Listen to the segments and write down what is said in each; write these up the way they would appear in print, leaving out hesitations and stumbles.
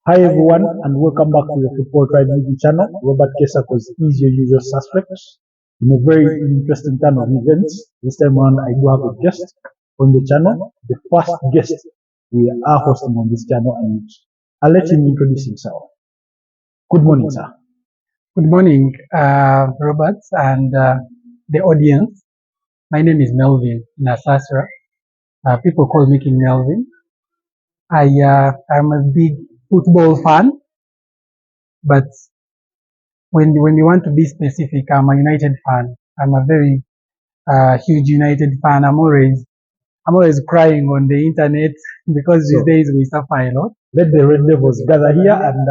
Hi everyone, and welcome back to the Football Tribe Media channel. Robert Kesakos is your usual suspect in a very interesting turn of events. This time around, I do have a guest on the channel, the first guest we are hosting on this channel, and I'll let him introduce himself. Good morning, sir. Good morning, Robert, and the audience. My name is Melvin Nasasra. People call me King Melvin. I'm a big football fan, but when you want to be specific, I'm a United fan. I'm a very huge United fan. I'm always crying on the internet because these days we suffer a lot. Let the Red Devils gather here and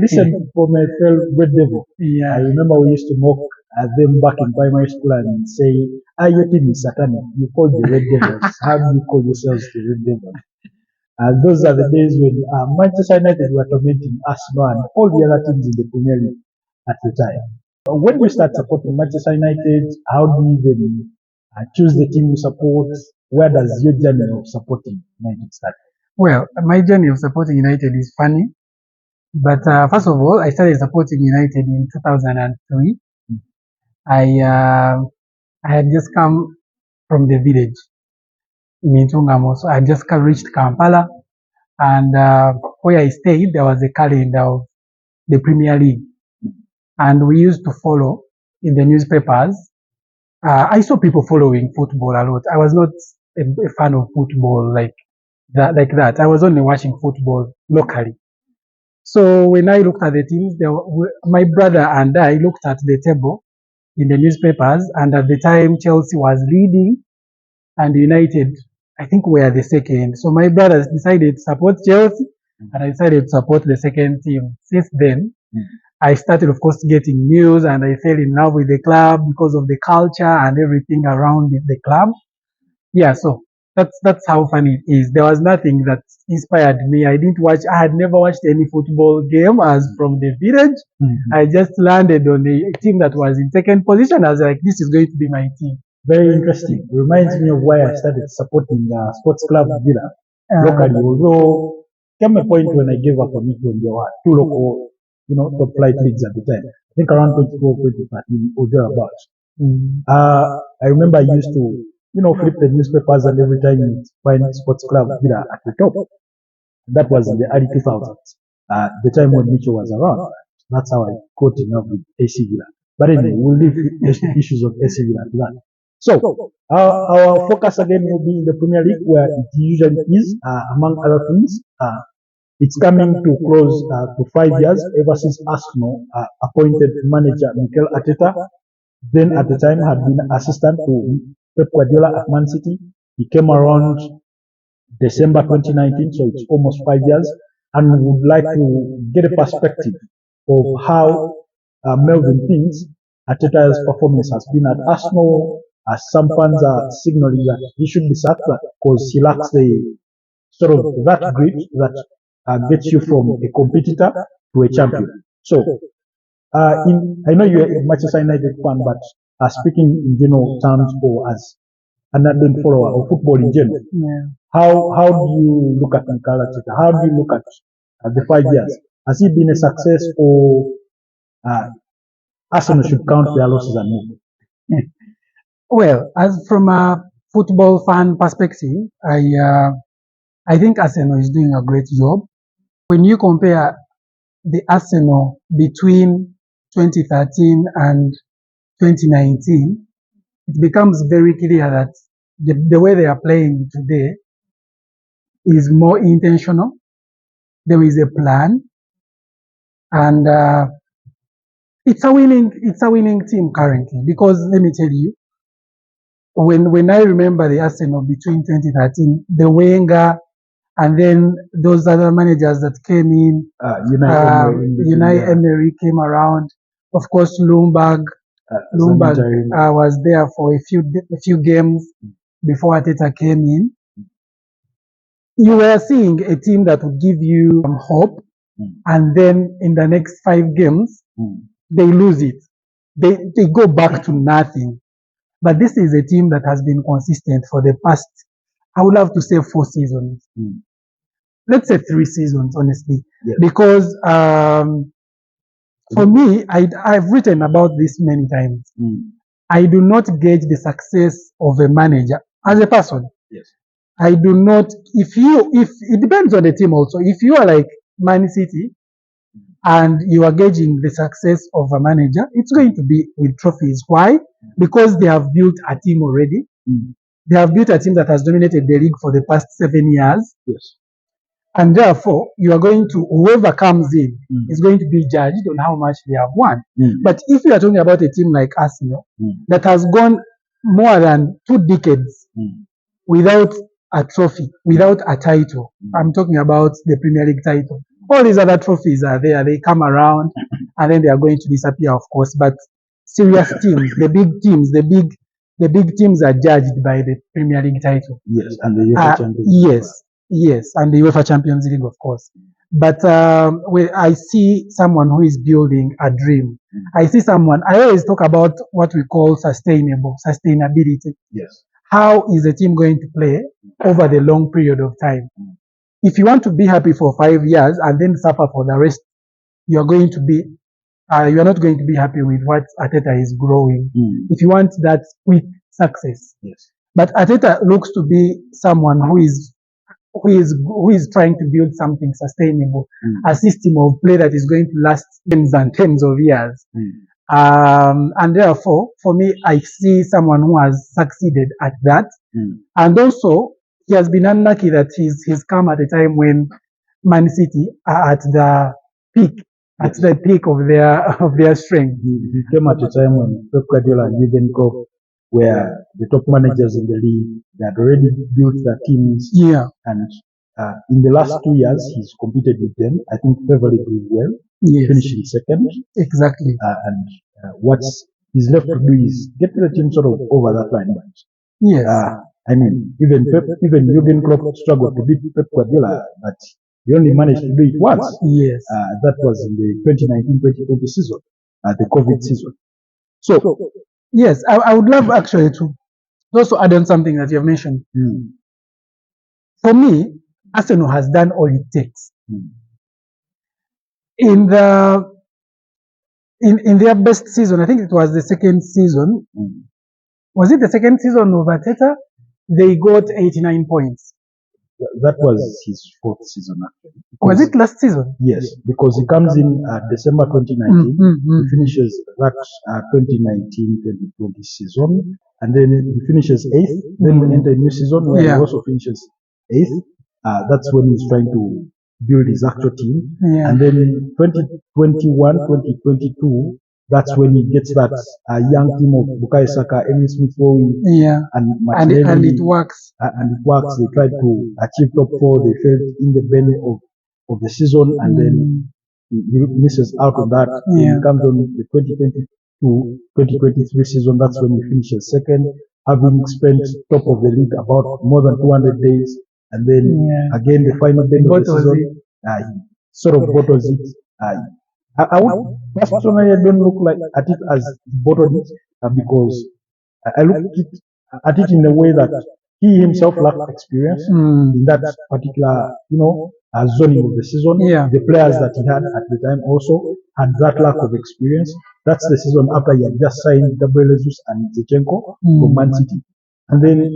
listen for my fellow Red Devil. Yeah. I remember we used to mock them back in primary school and say, your team is satanic. You call the Red Devils. How do you call yourselves the Red Devils? Those are the days when Manchester United were tormenting Arsenal and all the other teams in the Premier League at the time. When you start supporting Manchester United, how do you even choose the team you support? Where does your journey of supporting United start? Well, my journey of supporting United is funny. But first of all, I started supporting United in 2003. I had just come from the village in Intungamo, so I just reached Kampala, and where I stayed, there was a calendar of the Premier League, and we used to follow in the newspapers. I saw people following football a lot. I was not a fan of football like that. I was only watching football locally. So when I looked at the teams, my brother and I looked at the table in the newspapers, and at the time Chelsea was leading and United, I think, were the second. So my brothers decided to support Chelsea, and I decided to support the second team. Since then, I started, of course, getting news, and I fell in love with the club because of the culture and everything around the club. Yeah, so that's how funny it is. There was nothing that inspired me. I had never watched any football game as from the village. I just landed on a team that was in second position. I was like, this is going to be my team. Very interesting. It reminds me of why I started supporting Sports Club Villa locally. Although came a point when I gave up on it when there were two local, top flight leagues at the time. I think around 2012, 2013 or thereabouts. I remember I used to, flip the newspapers, and every time you find Sports Club Villa at the top. That was in the early 2000s, the time when Mitchell was around. That's how I got in love with AC Villa. But anyway, we'll leave issues of AC Villa to that. So, our focus again will be in the Premier League, where it usually is, among other things. It's coming to close to 5 years ever since Arsenal appointed manager Mikel Arteta. Then at the time had been assistant to Pep Guardiola at Man City. He came around December 2019, so it's almost 5 years, and we would like to get a perspective of how Melvin thinks Arteta's performance has been at Arsenal, as some fans are signaling that he should be sacked because he lacks the sort of that grit that gets you from a competitor to a champion. So, I know you're a Manchester United fan, but speaking in general terms or as an ardent follower of football in general, how do you look at Mikel Arteta? How do you look at the 5 years? Has it been a success, or Arsenal should count their losses and move? Well, as from a football fan perspective, I think Arsenal is doing a great job. When you compare the Arsenal between 2013 and 2019, it becomes very clear that the way they are playing today is more intentional. There is a plan, and it's a winning team currently. Because let me tell you, when I remember the Arsenal between 2013, the Wenger, and then those other managers that came in, Unai Emery came around. Of course, Lumberg was there for a few games before Arteta came in. You were seeing a team that would give you hope, and then in the next 5 games, they lose it. They go back to nothing. But this is a team that has been consistent for the past, I would love to say, 4 seasons. let's say 3 seasons, honestly, Yeah. because for me, I've written about this many times. I do not gauge the success of a manager as a person. Yes. I do not, if it depends on the team also. If you are like Man City and you are gauging the success of a manager, it's going to be with trophies. Why? Because they have built a team already. They have built a team that has dominated the league for the past 7 years. Yes. And therefore, you are going to, whoever comes in is going to be judged on how much they have won. But if you are talking about a team like Arsenal that has gone more than 2 decades without a trophy, without a title, I'm talking about the Premier League title. All these other trophies are there, they come around and then they are going to disappear, of course. But serious teams, the big teams are judged by the Premier League title. Yes, and the UEFA Champions League. Yes, and the UEFA Champions League, of course. But when I see someone who is building a dream, I see someone, I always talk about what we call sustainability. Yes. How is a team going to play over the long period of time? If you want to be happy for 5 years and then suffer for the rest, you are going to be, you are not going to be happy with what Arteta is growing. If you want that quick success. Yes. But Arteta looks to be someone who is trying to build something sustainable, a system of play that is going to last tens and tens of years. And therefore, for me, I see someone who has succeeded at that. And also, he has been unlucky that he's come at a time when Man City are at the peak, at the peak of their strength. He came at a time when Pep Guardiola and Jurgen Klopp were the top managers in the league. They had already built their teams. Yeah. And in the last 2 years, he's competed with them, I think, favorably well, finishing second. Exactly. And what he's left to do is get the team sort of over that line. But, yes. I mean, even Jurgen Klopp struggled to beat Pep Guardiola, but he only managed to do it once. Yes. That was in the 2019-2020 season, the COVID season. So, yes, I would love actually to also add on something that you have mentioned. For me, Arsenal has done all it takes. In their best season, I think it was the second season. Was it the second season of Arteta? They got 89 points. That was his 4th season, actually. Was it last season? Yes, because he comes in December 2019. He finishes that 2019-2020 season, and then he finishes 8th. Then we enter a new season where he also finishes 8th. That's when he's trying to build his actual team. And then 2021-2022, that's when he gets that young team of Bukayo Saka, Emile Smith-Rowe, and Martinelli. And it works. And it works. They tried to achieve top 4. They failed in the belly of the season, and then he misses out on that. He comes on the 2022-2023 season. That's when he finishes second, having spent top of the league about more than 200 days. And then again, the final bend of the season, he sort of bottles it. I would personally, I don't look at it as bottled it because I look at it in a way that he himself lacked experience in that particular, zoning of the season. The players that he had at the time also had that lack of experience. That's the season after he had just signed Gabriel Jesus and Zinchenko from Man City, and then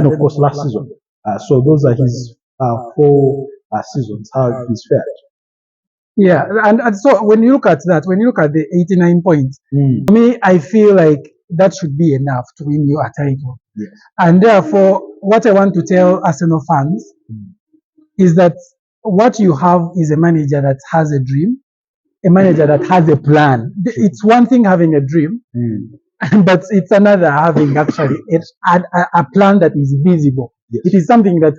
of course last season. So those are his 4 seasons, how he's fared. Yeah, and so when you look at that, when you look at the 89 points, for me, I feel like that should be enough to win you a title. Yes. And therefore, what I want to tell Arsenal fans is that what you have is a manager that has a dream, a manager that has a plan. It's one thing having a dream, but it's another having actually a plan that is visible. Yes. It is something that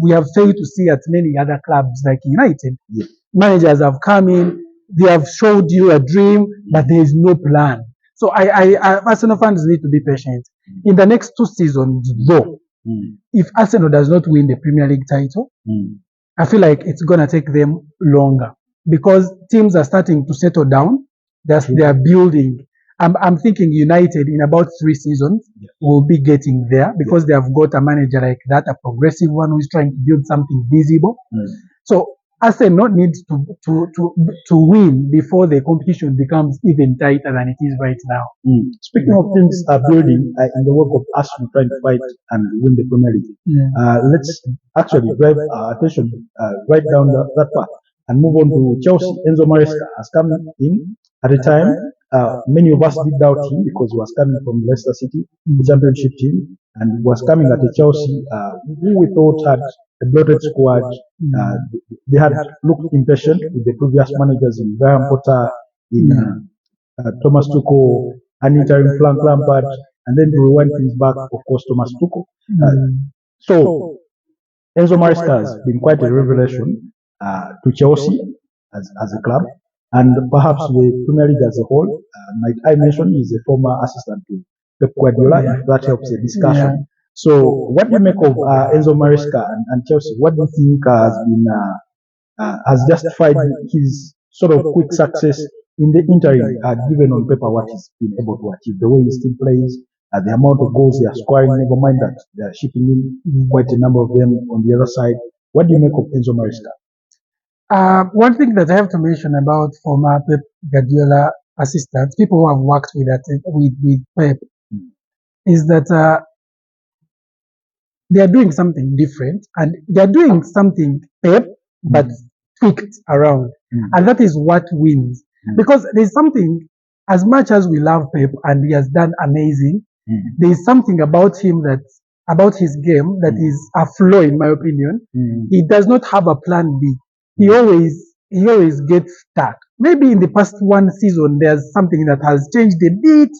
we have failed to see at many other clubs like United. Yes. Managers have come in, they have showed you a dream, but there is no plan. So Arsenal fans need to be patient. In the next 2 seasons, though, if Arsenal does not win the Premier League title, I feel like it's going to take them longer because teams are starting to settle down. They are building. I'm thinking United in about 3 seasons will be getting there because they have got a manager like that, a progressive one who is trying to build something visible. So Arsenal needs to win before the competition becomes even tighter than it is right now. Speaking of teams building in the work of Arsenal trying to fight and win the Premier League, let's actually drive our attention right down that path and move on to Chelsea. Enzo Maresca has come in at a time many of us did doubt him because he was coming from Leicester City, the championship team, and was coming at a Chelsea who we thought had a bloated squad. They had looked impatient with the previous managers in Graham Potter, in Thomas Tuchel, an interim Frank Lampard, and then to rewind things back, of course, Thomas Tuchel. So Enzo Maresca has been quite a revelation to Chelsea as a club, and perhaps the Premier League as a whole. Might I mention he's a former assistant to Pep Guardiola, if that helps the discussion. So, what do you make of Enzo Maresca and Chelsea? What do you think has justified his sort of quick success in the interim, given on paper what he's been able to achieve, the way he still plays, the amount of goals they are scoring, never mind that they are shipping in quite a number of them on the other side. What do you make of Enzo Maresca? One thing that I have to mention about former Pep Guardiola assistants, people who have worked with Pep, is that they are doing something different, and they are doing something Pep, but tweaked around. And that is what wins. Because there's something, as much as we love Pep and he has done amazing, there's something about him about his game that is a flaw in my opinion. He does not have a plan B. He always gets stuck. Maybe in the past one season, there's something that has changed a bit,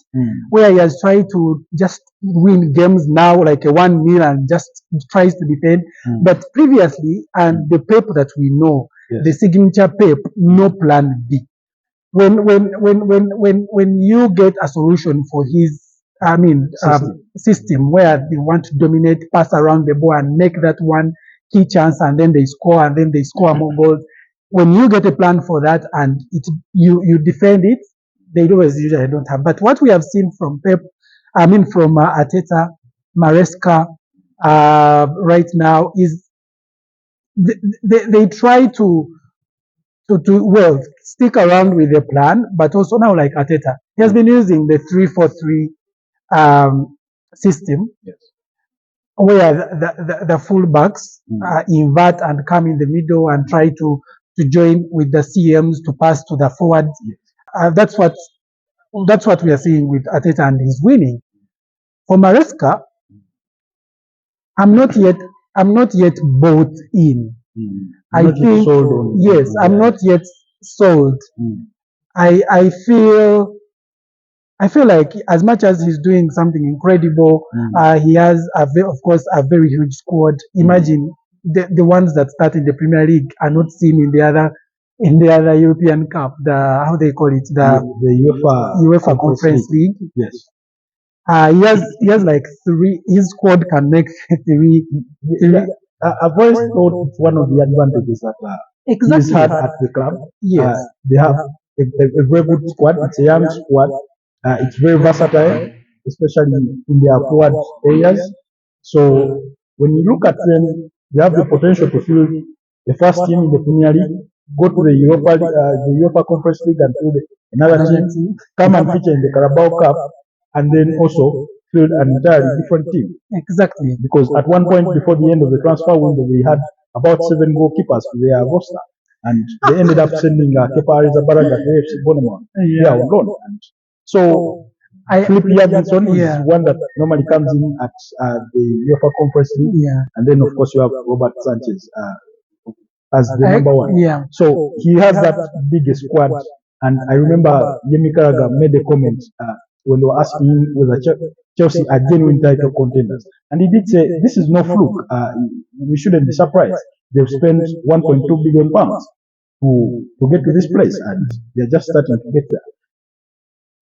where he has tried to just win games now, like a 1-0 and just tries to defend. But previously, and the Pep that we know, the signature Pep, no plan B. When you get a solution for his, system where they want to dominate, pass around the ball and make that one key chance, and then they score, and then they score more goals. When you get a plan for that and you defend it, they always usually don't have. But what we have seen from Pep, from Arteta, Maresca, right now is they try to stick around with the plan, but also now like Arteta, he has been using the 3-4-3 system, where the fullbacks invert and come in the middle and try to join with the CMs to pass to the forwards. That's what we are seeing with Arteta, and he's winning. For Maresca, I'm not yet bought in. I think I'm not yet sold. I feel like as much as he's doing something incredible, he has of course a very huge squad. Imagine the ones that start in the Premier League are not seen in the other European Cup, how they call it, the UEFA Conference League. Yes. He has like 3. His squad can make 3. I've always thought it's one of the advantages that he's had at the club. Yes. They have a very good squad. It's a young squad. It's very versatile, especially in their forward areas. So when you look at them, they have the potential to field the first team in the Premier League, go to the UEFA Conference League and field another team, come and feature in the Carabao Cup, and then also field an entirely different team. Exactly. Because at one point before the end of the transfer window, they had about 7 goalkeepers to their roster, and they ended up sending Kepa Arrizabalaga to AFC Bournemouth. They are on loan. So Philip Yaginson is one that normally comes in at the UEFA Conference League, and then of course you have Robert Sanchez as the number 1. So he has that big squad, and I remember Yemi Karaga made a comment when they were asking him whether Chelsea are genuine title contenders, and he did say this is no fluke. We shouldn't be surprised. They've spent 1.2 billion pounds to get to this place, and they're just starting to get there.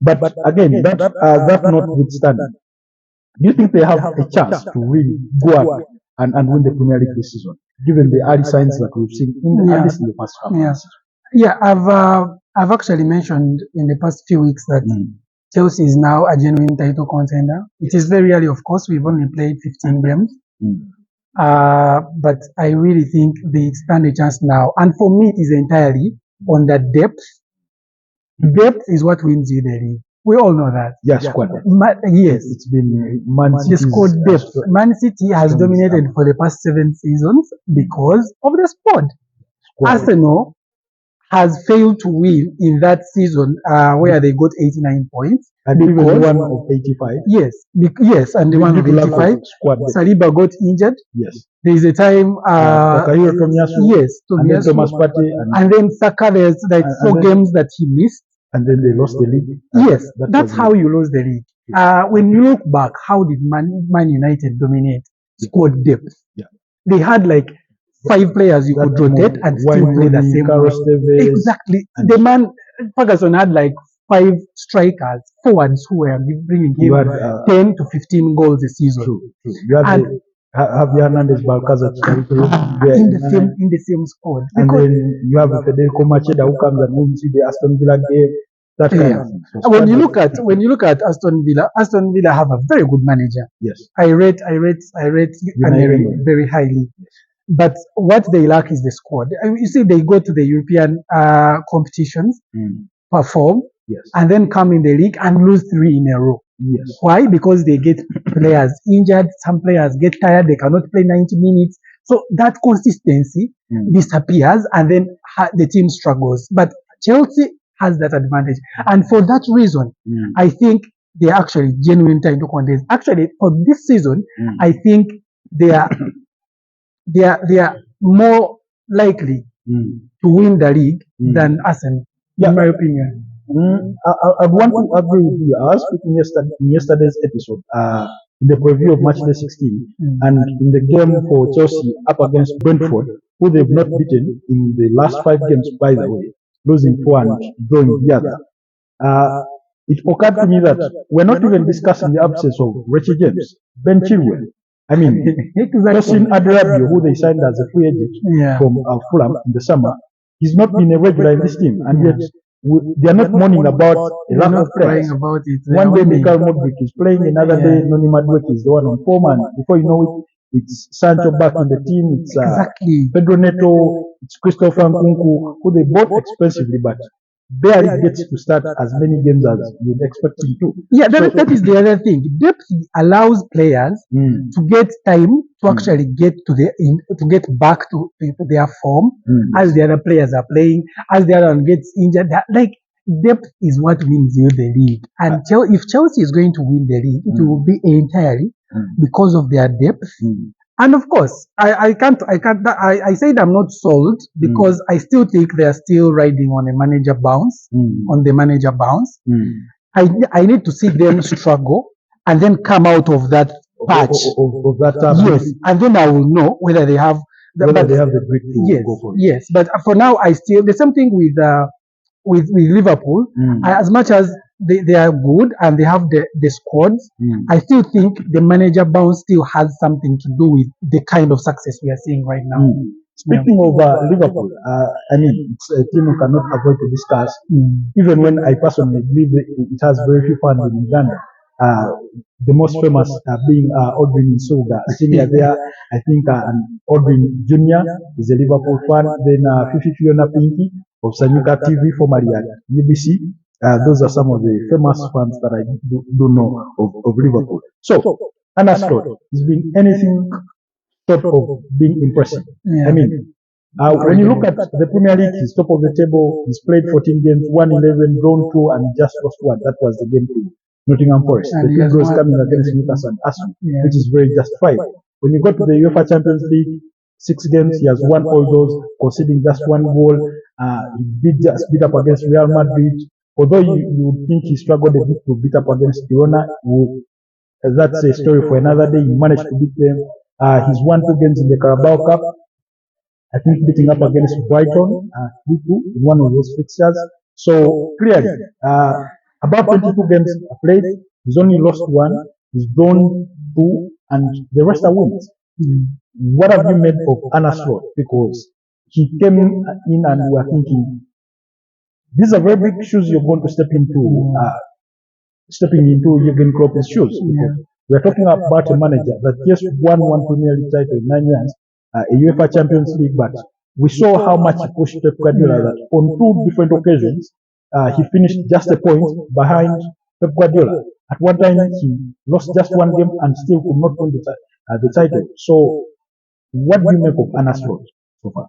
But again, that notwithstanding, do you think they have a chance to really go out and win the Premier League this season, given the early signs that we've seen at least in the past half? I've actually mentioned in the past few weeks that Chelsea is now a genuine title contender. It is very early, of course. We've only played 15 games. But I really think they stand a chance now. And for me, it is entirely on the depth. Depth is what wins you the league. We all know that. Yes, squad. Yes. It's been Man The City's squad depth. Man City has dominated for the past 7 seasons because of the squad. Arsenal has failed to win in that season where they got 89 points. And even the one of 85. Yes, yes, and the one of 85. Saliba got injured. Yes. There is a time. Yes, Thomas Partey. And then Saka, there's like 4 games that he missed. And then they lost the league. Yes, that's how you lose the league. When you look back, how did Man United dominate? Squad depth. Yeah. They had like 5 players you could rotate and still play the same way. Exactly. The man, Ferguson had like 5 strikers, forwards who were bringing him 10 to 15 goals a season. True. You had Javier Hernandez, Balcazar, in the same squad. And then you have Federico Macheda who comes and wins you the Aston Villa game. That kind of thing. So when you look at Aston Villa have a very good manager. Yes. I rate Amorim very highly. But what they lack is the squad. You see, they go to the European competitions, perform, and then come in the league and lose 3 in a row. Yes. Why? Because they get players injured. Some players get tired. They cannot play 90 minutes. So that consistency disappears, and then the team struggles. But Chelsea has that advantage, and for that reason, I think they are actually genuine title contenders. Actually, for this season, I think they are more likely to win the league than Arsenal, in my opinion. I want to agree with you. I was speaking in yesterday's episode, in the preview of match day 16, and in the game for Chelsea up against Brentford, who they've not beaten in the last 5 games, by the way, losing 4 and drawing the other. It occurred to me that we're not even discussing the absence of Richie James, Ben Chilwell. I mean, Tosin Adrabio, who they signed as a free agent from Fulham in the summer, he's not been a regular in this team, and yet they are not mourning about a lack of players. One day Mikhail Modric is playing, another day Noni Madueke is the one on form, and before you know it, it's Sancho back in the team, it's Pedro Neto, it's Christopher Nkunku, who they bought expensively, but barely gets to start as many games as you'd expect him to. Yeah, that is the other thing. Depth allows players to get time to actually get to get back to their form as the other players are playing, as the other one gets injured. Like, depth is what wins you the league. And if Chelsea is going to win the league, it will be entirely because of their depth. And of course, I said I'm not sold because I still think they're still riding on a manager bounce, I need to see them struggle and then come out of that patch. Yes, and then I will know whether they have the grit to go for it. Yes, but for now, the same thing with Liverpool. As much as they are good and they have the squads, I still think the manager bounce still has something to do with the kind of success we are seeing right now. Speaking of Liverpool, I mean, it's a team we cannot avoid to discuss, even when I personally believe it has very few fans in Uganda. The most famous being Odwin Nsuga, senior there. I think Odwin Jr. is a Liverpool fan. Then Fifi Fiona Pinky of Sanyuka TV, formerly at UBC. Those are some of the famous fans that I do know of Liverpool. So, Anna's Road has been anything sort of being impressive. I mean, when you look at the Premier League, he's top of the table. He's played 14 games, won 11, drawn 2, and just lost 1. That was the game to Nottingham Forest. The 2 draws coming against Newcastle and Arsenal, which is very justified. When you go to the UEFA Champions League, 6 games, he has won all those, conceding just 1 goal. He did just beat up against Real Madrid. Although you would think he struggled a bit to beat up against Girona, that's a story for another day. He managed to beat them. He's won 2 games in the Carabao Cup. I think beating up against Brighton, 3-2 in one of those fixtures. So clearly, about 22 games played, he's only lost 1, he's drawn 2, and the rest are wins. What have you made of Anna's Road? Because he came in and we are thinking, these are very big shoes you're going to step into. stepping into Jurgen Klopp's shoes. Because we are talking about a manager that just won one Premier League title in 9 years, a UEFA Champions League, but we saw how much he pushed Pep Guardiola that on 2 different occasions, he finished just a point behind Pep Guardiola. At one time, he lost just 1 game and still could not win the title. So, what do you make of Arne Slot so far?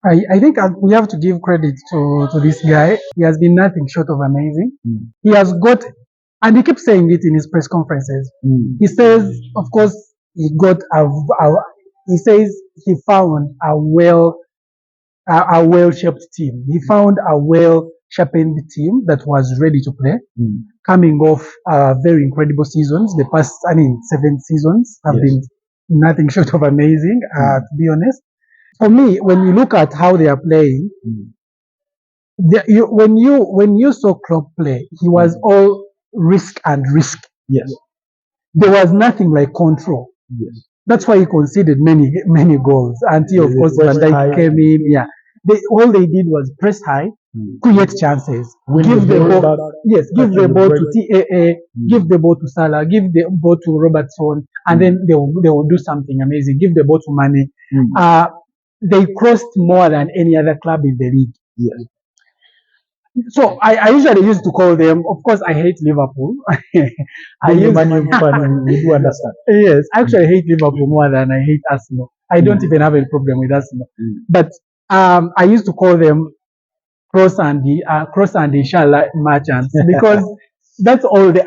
I think we have to give credit to this guy. He has been nothing short of amazing. He has got, and he keeps saying it in his press conferences. He says, of course, he says he found a well-shaped team. He found a well-sharpened team that was ready to play, coming off very incredible seasons. The past, 7 seasons have been nothing short of amazing, to be honest. For me, when you look at how they are playing, when you saw Klopp play, he was all risk and risk. Yes. There was nothing like control. Yes. That's why he conceded many goals until, of course, Van Dijk came in. Yeah. All they did was press high, create chances, give the ball. Yes, give the ball to TAA, give the ball to Salah, give the ball to Robertson, and then they will do something amazing. Give the ball to Mane. They crossed more than any other club in the league. Yes. So I usually used to call them. Of course, I hate Liverpool. We do understand. Yes, I actually hate Liverpool more than I hate Arsenal. I don't even have a problem with Arsenal. But I used to call them Cross and Inshallah merchants because that's all they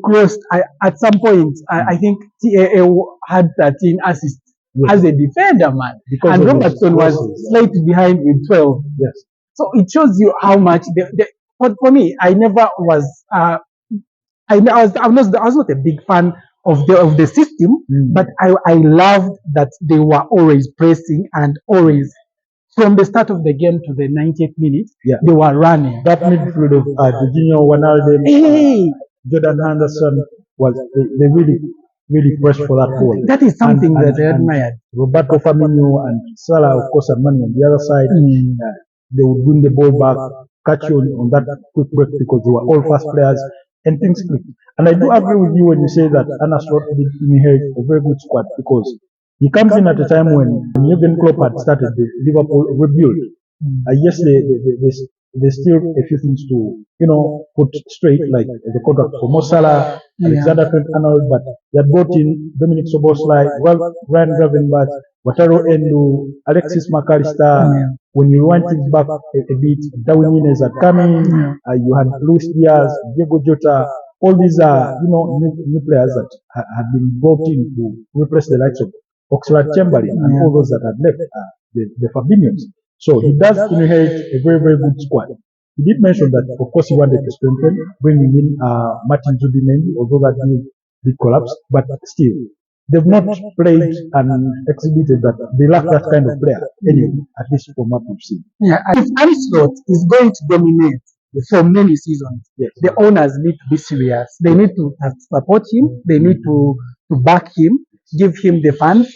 crossed. At some point, I think TAA had 13 assists as a defender, man. And Robertson was slightly behind with 12. Yes. So it shows you how much but for me, I never was I was not a big fan of the system, but I loved that they were always pressing and always from the start of the game to the 90th minute, they were running. That midfield of Jorginho, Wijnaldum, Jordan Henderson they really pressed for that ball. That is something that I admired. Roberto Firmino and Salah, of course, and Mane on the other side. They would win the ball back, catch you on that quick break because they were all fast players and things clicked. And I do agree with you when you say that Arne Slot did inherit a very good squad because he comes in at a time when Jurgen Klopp had started the Liverpool rebuild. Yes, there's still a few things to, put straight, like the contract for Mo Salah, Alexander Trent-Arnold, but they had brought in Dominic Szoboszlai, Ryan Gravenberch, Wataru Endo, Alexis McAllister. When you rewind things back a bit, Darwin Núñez had come in, you had Luis Diaz, Diego Jota, all these are, new players that had been brought in to replace the likes of Oxlade-Chamberlain and all those that had left, the Fabinhos. So he does inherit a very, very good squad. He did mention that, of course, he wanted to strengthen, bringing in Martin Zubimendi, although that deal did collapse, but still, they've not played and exhibited that they lack that kind of player, anyway, at least from what we've seen. Yeah, if Arne Slot is going to dominate for many seasons, the owners need to be serious. They need to support him. They need to back him, give him the funds.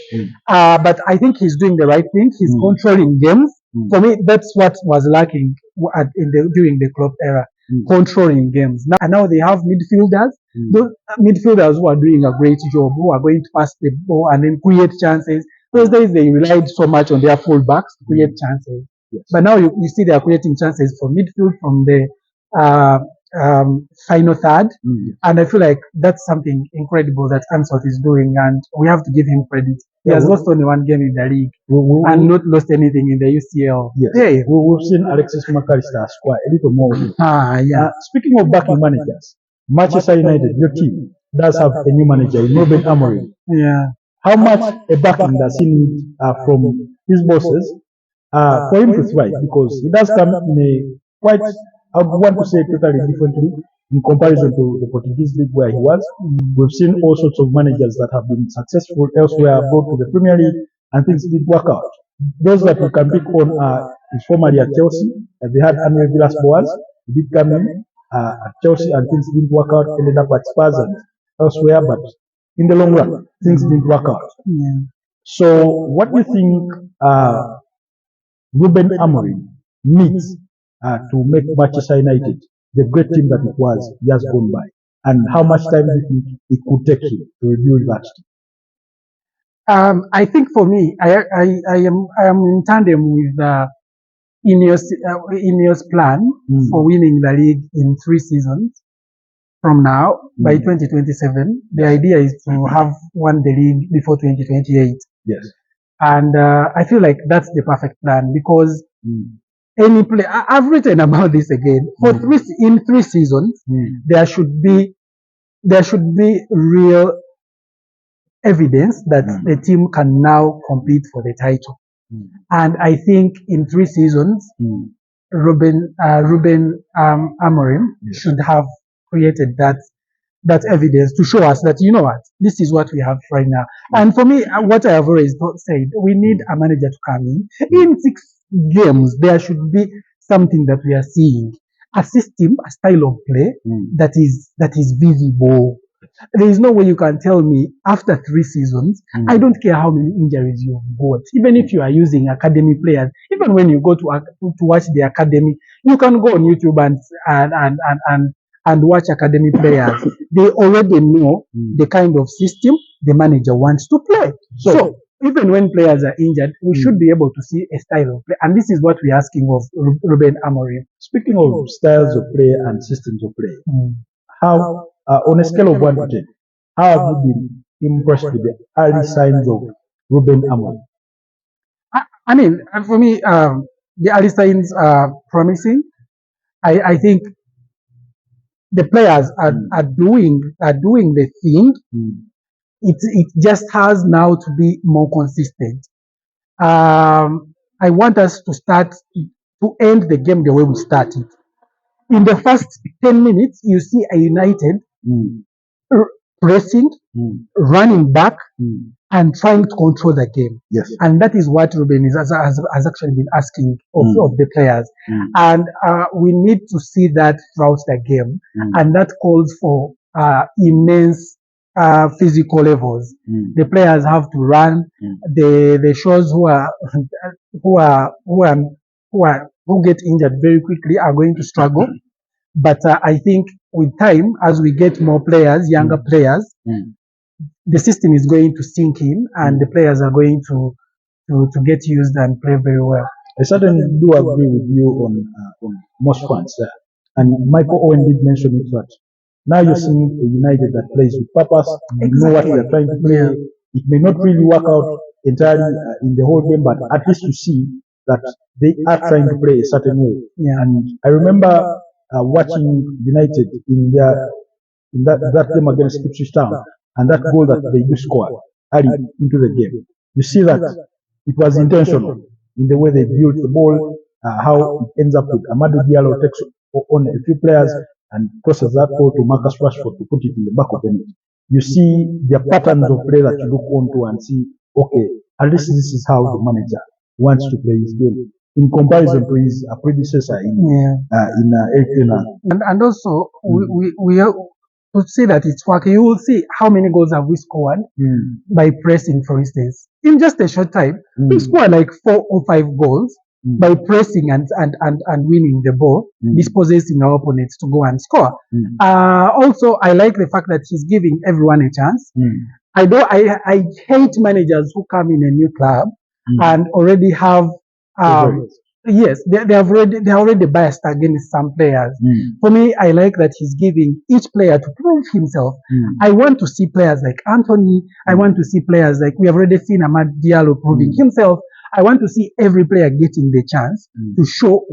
But I think he's doing the right thing. He's controlling games. For me, that's what was lacking during the Klopp era, controlling games. Now they have midfielders. Those midfielders who are doing a great job, who are going to pass the ball and then create chances. Those days they relied so much on their fullbacks to create chances. But now you see they are creating chances from midfield, from the final third. And I feel like that's something incredible that Arne Slot is doing, and we have to give him credit. He has lost only 1 game in the league and not lost anything in the UCL. We've seen Alexis McAllister score a little more. Speaking of backing managers, Manchester United, your team, does have a new manager, Roben Amorim. How much a backing does he need from his bosses for him to thrive? Because he does come in a quite, I would want to say totally differently in comparison to the Portuguese league where he was. We've seen all sorts of managers that have been successful elsewhere, brought to the Premier League, and things did work out. Those that we can pick on is formerly at Chelsea. They had Andre Villas-Boas. He did come in at Chelsea and things didn't work out, ended up at Spurs and elsewhere, but in the long run, things didn't work out. So what do you think Roben Amorim needs to make Manchester United the great team that it was years gone by? And how much time do you think it could take him to rebuild that team? I think for me, I am in tandem with Ineos plan for winning the league in 3 seasons from now. By 2027. The idea is to have won the league before 2028. Yes. And I feel like that's the perfect plan because any play. I've written about this again. For in 3 seasons, there should be real evidence that the team can now compete for the title. And I think in 3 seasons, Roben Amorim should have created that evidence to show us that, you know what, this is what we have right now. And for me, what I have always said, we need a manager to come in. In 6 games, there should be something that we are seeing. A system, a style of play that is visible. There is no way you can tell me after 3 seasons, I don't care how many injuries you've got. Even if you are using academy players, even when you go to watch the academy, you can go on YouTube and watch academy players. They already know the kind of system the manager wants to play. So even when players are injured, we should be able to see a style of play. And this is what we're asking of Roben Amorim. Speaking of styles of play and systems of play, how, on a scale of 1 to 10, how have you been impressed with the early signs of Roben Amorim? I mean, for me, the early signs are promising. I think the players are doing the thing. It just has now to be more consistent. I want us to end the game the way we started. In the first 10 minutes, you see a United pressing, running back, and trying to control the game. Yes. And that is what Roben has actually been asking of the players. And we need to see that throughout the game. And that calls for immense physical levels. The players have to run. The shows who get injured very quickly are going to struggle. But I think with time, as we get more players, younger players, the system is going to sink in, and the players are going to get used and play very well. I certainly do agree with you on most points there. And Michael Owen did mention it, that now you're seeing a United that plays with purpose. You know what they're trying to play. It may not really work out entirely in the whole game, but at least you see that they are trying to play a certain way. And I remember watching United in that game against Ipswich Town, and that goal that they do score early into the game. You see that it was intentional in the way they built the ball, how it ends up with Amadou Diallo takes on a few players and crosses that ball to Marcus Rashford to put it in the back of the net. You see the patterns of play that you look onto and see, okay, at least this is how the manager wants to play his game, in comparison to his predecessor in Eric Ten Hag. And also, we to see that it's working, you will see how many goals have we scored by pressing, for instance. In just a short time, we scored like 4 or 5 goals by pressing and winning the ball, dispossessing our opponents to go and score. Also, I like the fact that he's giving everyone a chance. I hate managers who come in a new club and already have yes, they are already biased against some players. For me, I like that he's giving each player to prove himself. I want to see players like Anthony. I want to see players like, we have already seen Amad Diallo proving himself. I want to see every player getting the chance to show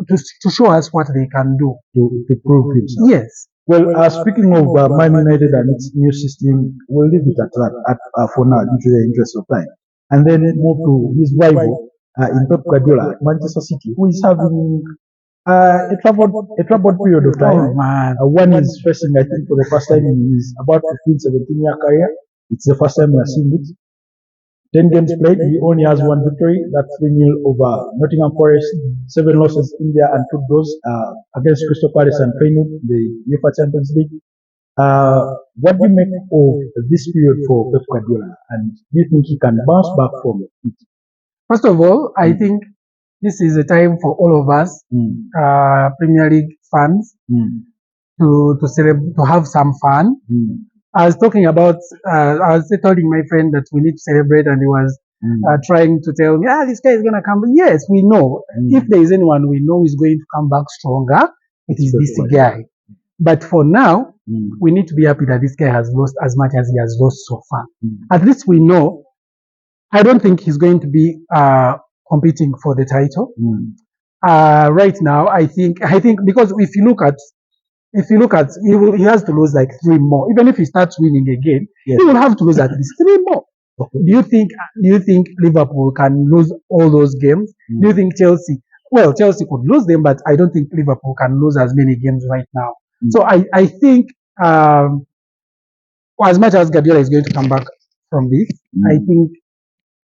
to show us what they can do to prove himself. Yes. Well, speaking of Man United and its new system, we'll leave it at that for now, due to the interest of time, and then move to his rival in Pep Guardiola, Manchester City, who is having a troubled period of time. One is facing, I think, for the first time in his about 15-17-year career. It's the first time we are seeing it. 10 games played, he only has 1 victory. That's 3-0 over Nottingham Forest, 7 losses in India, and 2 draws against Crystal Palace and Feyenoord, the UEFA Champions League. What do you make of this period for Pep Guardiola, and do you think he can bounce back from it? First of all, I think this is a time for all of us, Premier League fans, to have some fun. I was talking about, I was telling my friend that we need to celebrate, and he was trying to tell me, this guy is going to come. Yes, we know. If there is anyone we know is going to come back stronger, it is this guy. But for now, we need to be happy that this guy has lost as much as he has lost so far. At least we know. I don't think he's going to be competing for the title. Right now, I think because if you look at, he has to lose like 3 more. Even if he starts winning again, he will have to lose at least 3 more. Do you think Liverpool can lose all those games? Do you think Chelsea? Well, Chelsea could lose them, but I don't think Liverpool can lose as many games right now. So I think as much as Guardiola is going to come back from this, I think,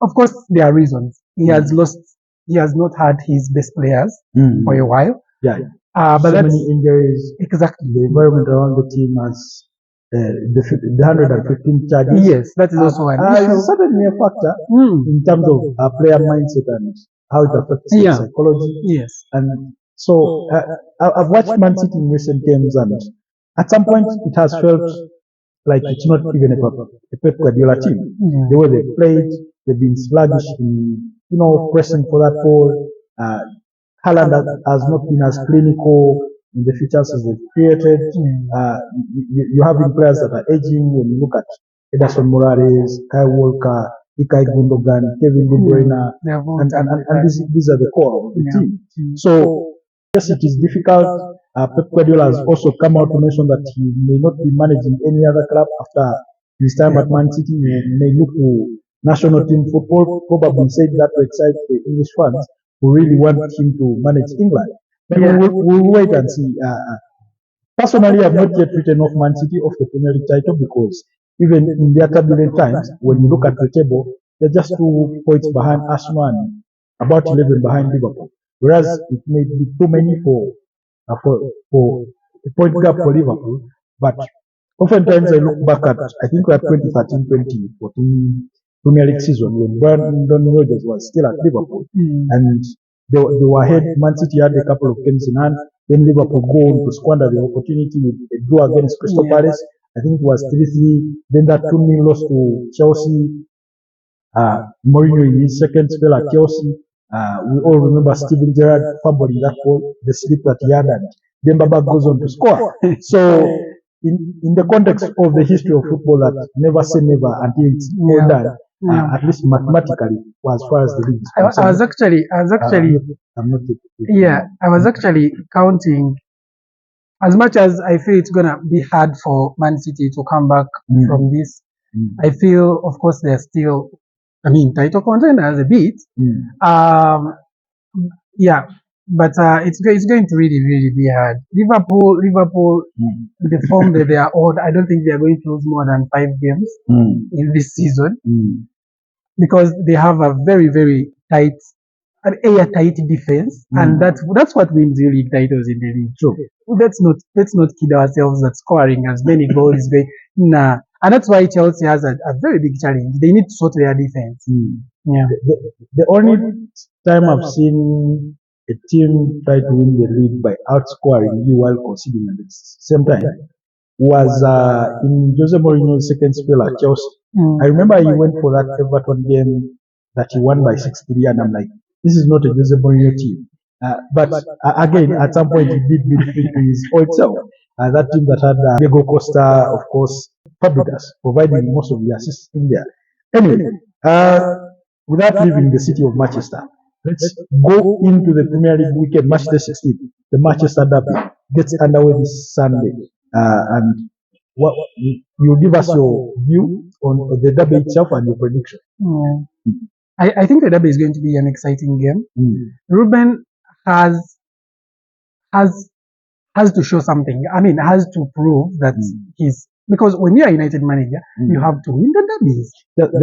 of course, there are reasons. He has lost. He has not had his best players for a while. But so many injuries. Exactly. The environment around the team has the 115 charges. Yes, that is also an issue. It's certainly a factor in terms of player mindset and how it affects psychology. Yes. And so I've watched Man City in recent games, and at some point it has felt like it's not even a Pep Guardiola team. The way they played, they've been sluggish in pressing for that ball. Haaland has not been as clinical in the features as they've created. You have players that are aging. When you look at Ederson Morales, Kyle Walker, Ilkay Gundogan, Kevin De Bruyne, and these are the core of the team. So yes, it is difficult. Pep Guardiola has also come out to mention that he may not be managing any other club after his time at Man City. He may look to national team football. Probably said that to excite the English fans who really want him to manage England. But we'll wait and see. Personally, I've not yet written off Man City off the Premier League title, because even in their turbulent times, when you look at the table, they're just 2 points behind Arsenal and about 11 behind Liverpool. Whereas it may be too many for a point gap for Liverpool. But oftentimes I look back at, I think we had 2013-2014 Premier League season when Brendan Rodgers was still at Liverpool, and they were ahead. Man City had a couple of games in hand. Then Liverpool go on to squander the opportunity with a draw against Crystal Palace. I think it was 3-3. Then that 2-0 loss to Chelsea. Mourinho in his second spell at Chelsea. We all remember Steven Gerrard fumbling that ball, the slip that he had, and then Baba goes on to score. So in the context of the history of football, that never say never until it's all done. At least mathematically, as far as the league is concerned. I was actually counting. As much as I feel it's gonna be hard for Man City to come back from this, I feel, of course, they're still, title contenders a bit. But it's going to really, really be hard. Liverpool, the form that they are on, I don't think they are going to lose more than 5 games in this season, because they have a very, very tight, an airtight defense, and that's what wins you league titles in the league. So let's not kid ourselves that scoring as many goals is going. And that's why Chelsea has a very big challenge. They need to sort their defense. The only time I've seen a team try to win the league by outscoring you while conceding at the same time was in Jose Mourinho's second spell at Chelsea. I remember he went for that Everton game that he won by 6-3, and I'm like, this is not a Jose Mourinho team. But again, at some point, he did beat to his old self. That team that had Diego Costa, of course, Fabregas, providing most of the assists in there. Anyway, without leaving the city of Manchester, let's go into the Premier League weekend, match day 16. The Manchester Derby gets underway this Sunday. And what you give us your view on the Derby itself and your prediction. I think the Derby is going to be an exciting game. Roben has to show something. Has to prove that because when you are a United manager, you have to win the derbies.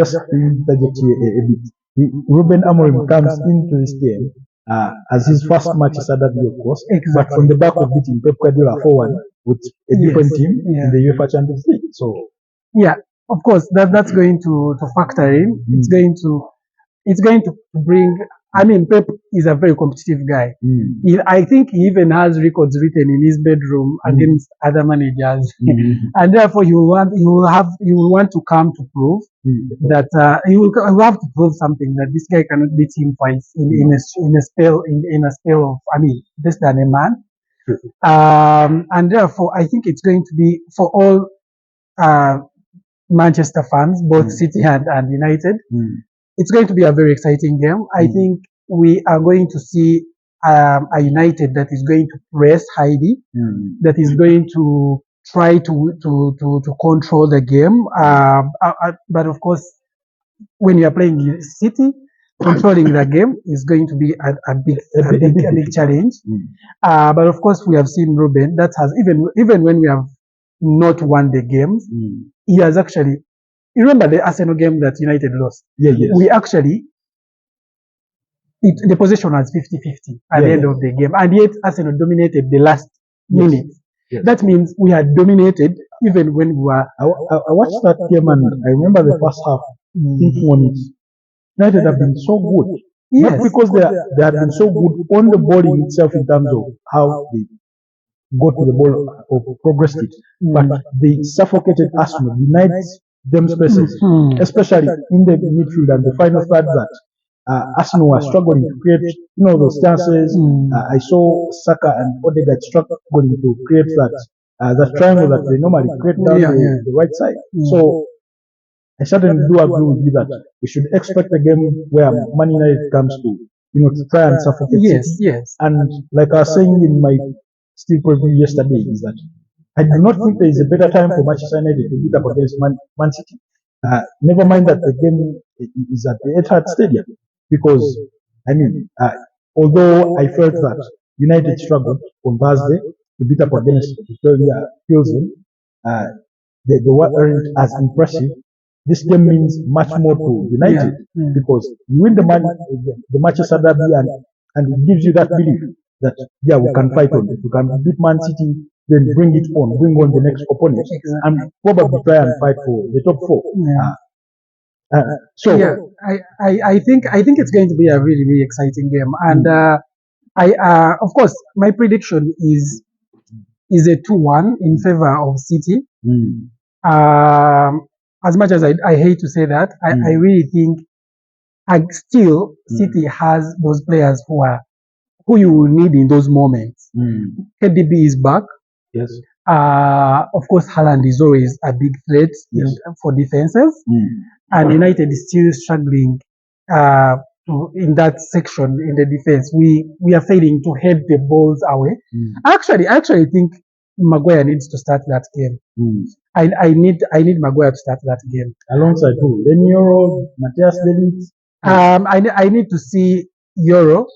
Just interject here a bit. Roben Amorim comes into this game as his first Manchester derby, of course, but on the back of beating Pep Guardiola 4-1 with a different team in the UEFA Champions League. So of course that's going to factor in. It's going to bring I mean, Pep is a very competitive guy. I think he even has records written in his bedroom against other managers, and therefore he will want to come to prove that he will have to prove something, that this guy cannot beat him twice in a spell of, I mean, less than a man. And therefore I think it's going to be, for all Manchester fans, both City and United, it's going to be a very exciting game. I think we are going to see a United that is going to press highly, that is going to try to control the game. But of course, when you are playing City, controlling the game is going to be a big challenge. But of course, we have seen Roben that has, even when we have not won the games, he has actually. You remember the Arsenal game that United lost? Yes. We actually, the possession was 50-50 at the end of the game, and yet Arsenal dominated the last minute. That means we had dominated even when we were. I watched that game and I remember the first half thinking on it. United have been so good. Not because they had been so good on the ball in itself in terms of how they got to the ball or progressed it, but they suffocated Arsenal, denied them spaces, especially in the midfield and the final third, that Arsenal was struggling to create, those chances. I saw Saka and Odegaard struggling to create that triangle that they normally create down the right side. So I certainly do agree with you that we should expect a game where Man United comes to try and suffocate City. And like I was saying in my Steel preview yesterday, is that I do not think there is a better time for Manchester United to beat up against Man City. Never mind that the game is at the Etihad Stadium, because I mean, although I felt that United struggled on Thursday to beat up against Victoria Pilsen, they weren't as impressive. This game means much more to United, because you win the Manchester Derby, and it gives you that belief that we can fight on it. We can beat Man City, then bring on the next opponent, and probably try and fight for the top four. I think it's going to be a really, really exciting game, and of course, my prediction is a 2-1 in favor of City. As much as I hate to say that, I really think still City has those players who you will need in those moments. KDB is back. Yes. Of course, Haaland is always a big threat for defenses, and United is still struggling in that section in the defense. We are failing to head the balls away. I actually think Maguire needs to start that game. I need Maguire to start that game alongside who? Lenioro, Matthias Delite. I need to see Euro.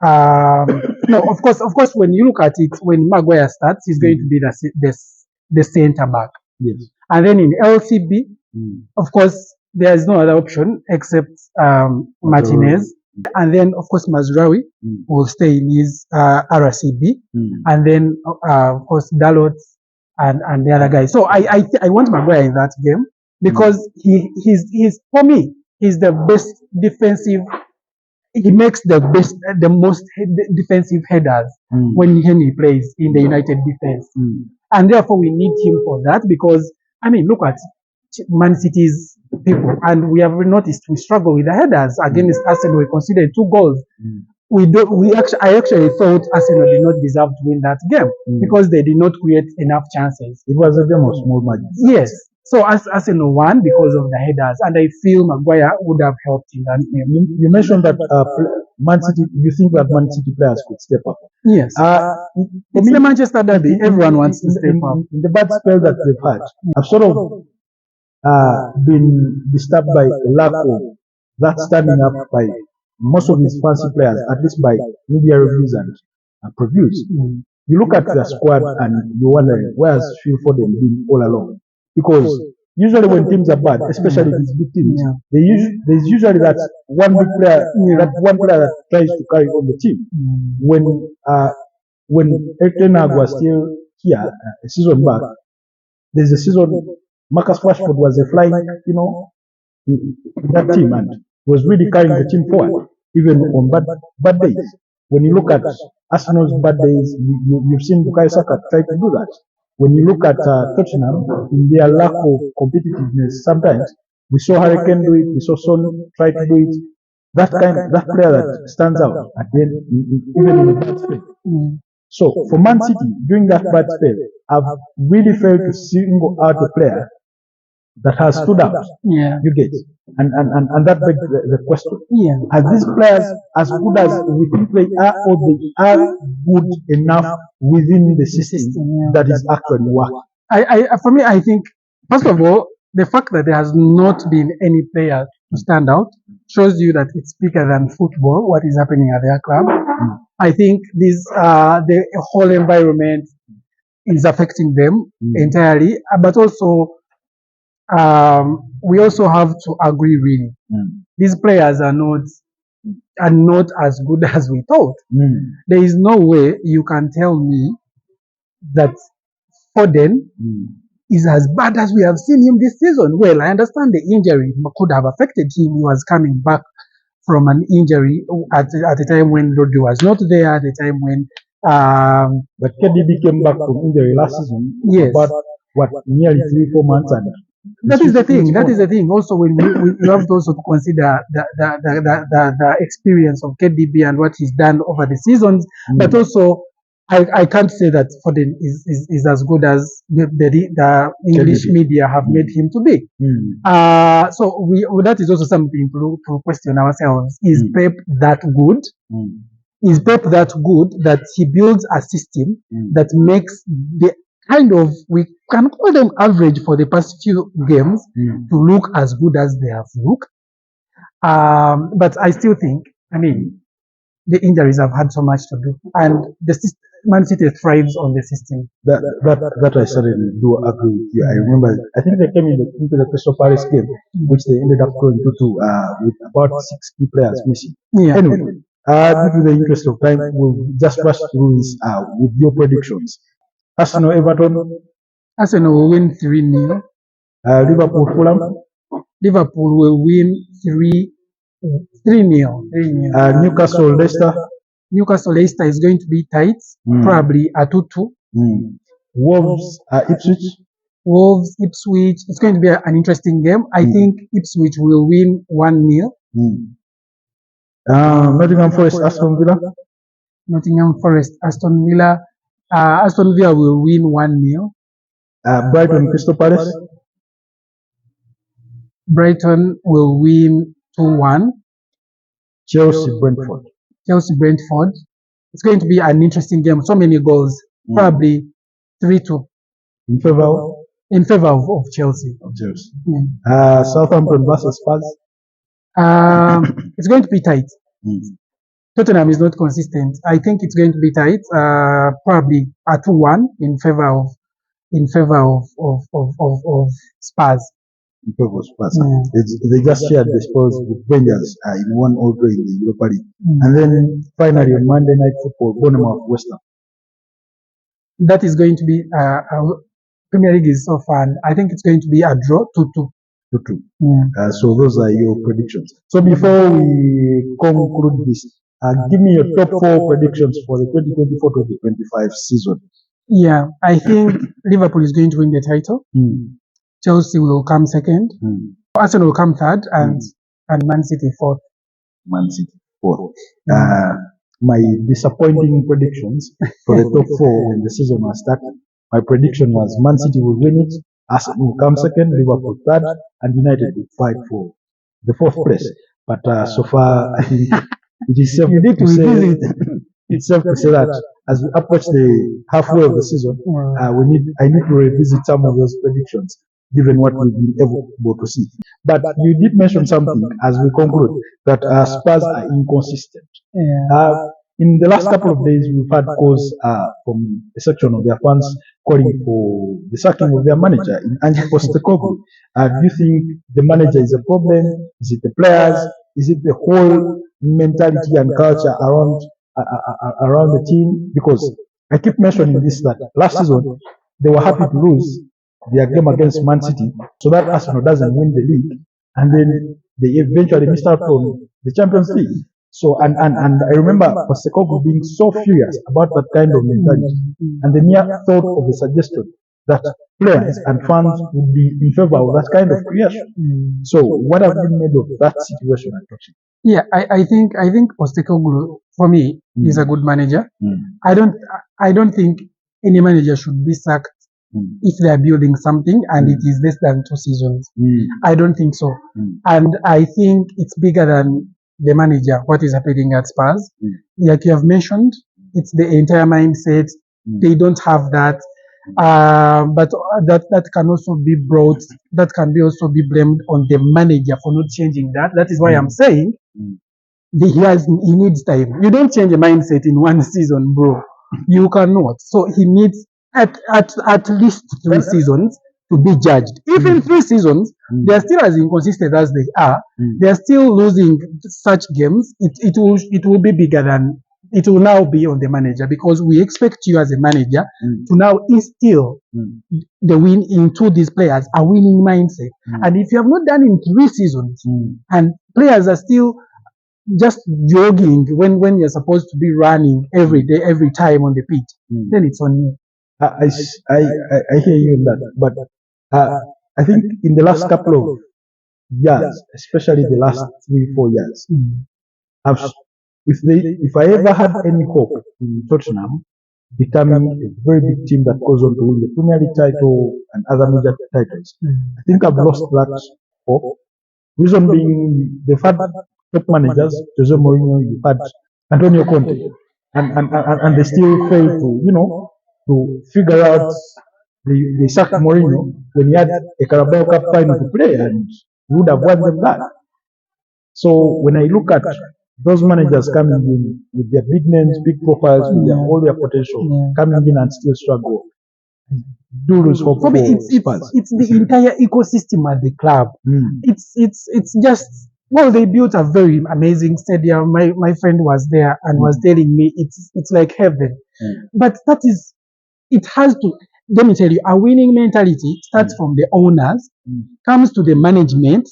No, of course, when you look at it, when Maguire starts, he's going to be the center back. Yes. And then in LCB, of course, there is no other option except Martinez. And then, of course, Mazraoui will stay in his RCB. And then, of course, Dalot and the other guys. So I want Maguire in that game, because he's for me, he's the best defensive. He makes the most defensive headers when he plays in the United defense. And therefore we need him for that, because, I mean, look at Man City's people, and we have noticed we struggle with the headers. Against Arsenal, we conceded 2 goals. I actually thought Arsenal did not deserve to win that game, because they did not create enough chances. It was a game of small margins. Yes. So Arsenal won because of the headers, and I feel Maguire would have helped in that game. You mentioned that Man City. You think that Man City players could step up? Yes. It's the Manchester Derby. Everyone wants to step up. In the bad spell that they've had, I've sort of been disturbed by a lack of that standing up by most of his fancy players, at least by media reviews and previews. You look at the squad and you wonder, where's Phil Foden been all along? Because usually when teams are bad, especially these big teams, there's usually that one big player, that tries to carry on the team. When Erik ten Hag was still here a season back, there's a season Marcus Rashford was a flying, in that team, and was really carrying the team forward. even on bad days. When you look at Arsenal's bad days, you've seen Bukayo Saka try to do that. When you look at Tottenham, in their lack of competitiveness, sometimes we saw Harry Kane do it, we saw Son try to do it. That player that stands out at the end, even in a bad spell. So for Man City, during that bad spell, I've really failed to single out a player that has stood out. Yeah. You get, and that begs the question: Yeah. are these players as good as we think they are, or they are good enough within the system that is actually working? For me, I think first of all, the fact that there has not been any player to stand out shows you that it's bigger than football. What is happening at their club? I think this the whole environment is affecting them entirely, but also we also have to agree really these players are not as good as we thought. There is no way you can tell me that Foden is as bad as we have seen him this season. Well, I understand the injury could have affected him. He was coming back from an injury at the time when Rodri was not there, at the time when but KDB came back from injury last season. Yes. About nearly 3-4 months, and that is the thing. That is the thing. Also, when you have to also consider the experience of KDB and what he's done over the seasons, but also I can't say that Foden is as good as the English media have made him to be. So that is also something to question ourselves. Is Pep that good? Is Pep that good that he builds a system that makes the kind of, we can call them average for the past few games to look as good as they have looked? But I still think, I mean, the injuries have had so much to do, and the Man City thrives on the system. That I certainly do agree with you. I remember, I think they came into the Crystal Palace game, which they ended up going 2-2 with about 6 key players missing. Yeah. Anyway, due to the interest of time, we'll just rush through this with your predictions. Arsenal, Everton. Arsenal will win 3-0. Liverpool, Fulham. Liverpool will win 3-0. Newcastle, Leicester. Newcastle, Leicester is going to be tight, probably a 2-2. Wolves, Ipswich. Wolves, Ipswich. It's going to be an interesting game. I think Ipswich will win 1-0. Nottingham Forest, Aston Villa. Nottingham Forest, Aston Villa. Aston Villa will win 1-0. Brighton, Crystal Palace. Brighton will win 2-1. Chelsea, Brentford. Chelsea, Brentford. It's going to be an interesting game. So many goals. Probably 3-2. In favor of Chelsea. Southampton versus Spurs. It's going to be tight. Tottenham is not consistent. I think it's going to be tight. Probably a 2-1 in favor of Spurs. In favor of Spurs. They just shared the Spurs with Rangers in 1-0 in the Europa League. And then finally on Monday Night Football, Bournemouth, West Ham. That is going to be Premier League is so fun. I think it's going to be a draw 2-2. So those are your predictions. So before we conclude this, give me your top 4 predictions for the 2024-2025 season. Yeah, I think Liverpool is going to win the title. Chelsea will come second. Arsenal will come third, and Man City fourth. Man City fourth. My disappointing predictions for the top 4 when the season was started. My prediction was Man City will win it, Arsenal will come second, Liverpool third, and United will fight for the 4th place. But so far, I think it is safe to say it's safe to say that as we approach the halfway of the season, I need to revisit some of those predictions, given what we've been able to see. But you did mention something as we conclude that Spurs are inconsistent. In the last couple of days, we've had calls from a section of their fans calling for the sacking of their manager in Ange Postecoglou. Do you think the manager is a problem? Is it the players? Is it the whole mentality and culture around the team? Because I keep mentioning this, that last season they were happy to lose their game against Man City so that Arsenal doesn't win the league, and then they eventually missed out on the Champions League. So, and I remember Postecoglou being so furious about that kind of mentality, and the mere thought of a suggestion that players and fans would be in favor of that kind of creation. So, what have you made of that situation I'm touching? Yeah, I think Postecoglou, for me, is a good manager. I don't think any manager should be sacked if they are building something and it is less than 2 seasons. I don't think so. And I think it's bigger than the manager, what is happening at Spurs. Like you have mentioned, it's the entire mindset. They don't have that. But that can also be brought, that can be also be blamed on the manager for not changing that. That is why I'm saying he needs time. You don't change a mindset in 1 season, bro. You cannot. So he needs at least 3 seasons to be judged. If in 3 seasons they are still as inconsistent as they are, they are still losing such games, it will be bigger than, it will now be on the manager, because we expect you as a manager to now instill the win into these players, a winning mindset. And if you have not done in 3 seasons and players are still just jogging when you're supposed to be running every day, every time on the pitch, then it's on you. I hear you in that, but I think in the last couple of years, especially the last 3-4 years, if I ever had any hope in Tottenham becoming a very big team that goes on to win the Premier League title and other major titles, I think I've lost that hope. Reason being, they've had top managers, Jose Mourinho, you've had Antonio Conte, and they still fail to figure out. They sacked Mourinho when he had a Carabao Cup final to play, and he would have won them that. So when I look at those managers coming in with their big names, big profiles, with all their potential, coming in and still struggle, do lose hope. For me, it's the entire ecosystem at the club. It's just, well, they built a very amazing stadium. My friend was there and was telling me it's like heaven. But that is, it has to, let me tell you, a winning mentality starts from the owners, comes to the management,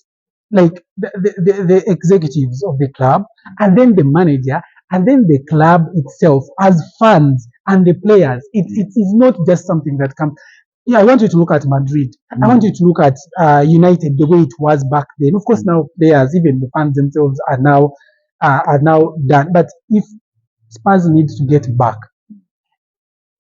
like the executives of the club, and then the manager, and then the club itself as fans and the players. It is not just something that comes. Yeah, I want you to look at Madrid. I want you to look at United, the way it was back then. Of course, now players, even the fans themselves, are now done. But if Spurs needs to get back,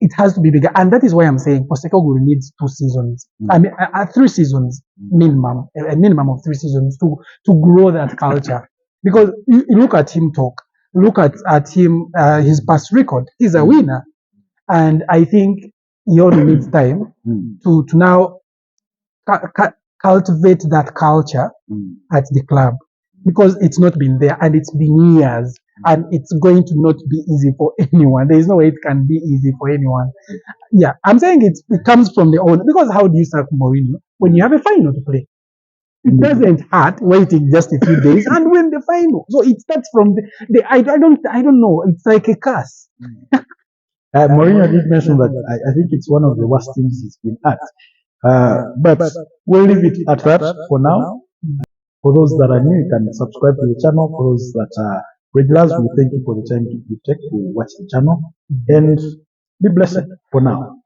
it has to be bigger, and that is why I'm saying Postecoglou needs 2 seasons. I mean, 3 seasons minimum, a minimum of 3 seasons to grow that culture. Because you look at him talk, look at him, his past record. He's a winner, and I think he only needs time to now cultivate that culture at the club, because it's not been there and it's been years. And it's going to not be easy for anyone. There is no way it can be easy for anyone. Yeah, I'm saying it comes from the owner. Because how do you sack Mourinho when you have a final to play? It doesn't hurt waiting just a few days and win the final. So it starts from I don't know. It's like a curse. Mourinho did mention that I think it's one of the worst teams he's been at. But we'll leave it at that for now. For those that are new, you can subscribe to the channel. For those that are regulars, we thank you for the time you take to watch the channel, and be blessed for now.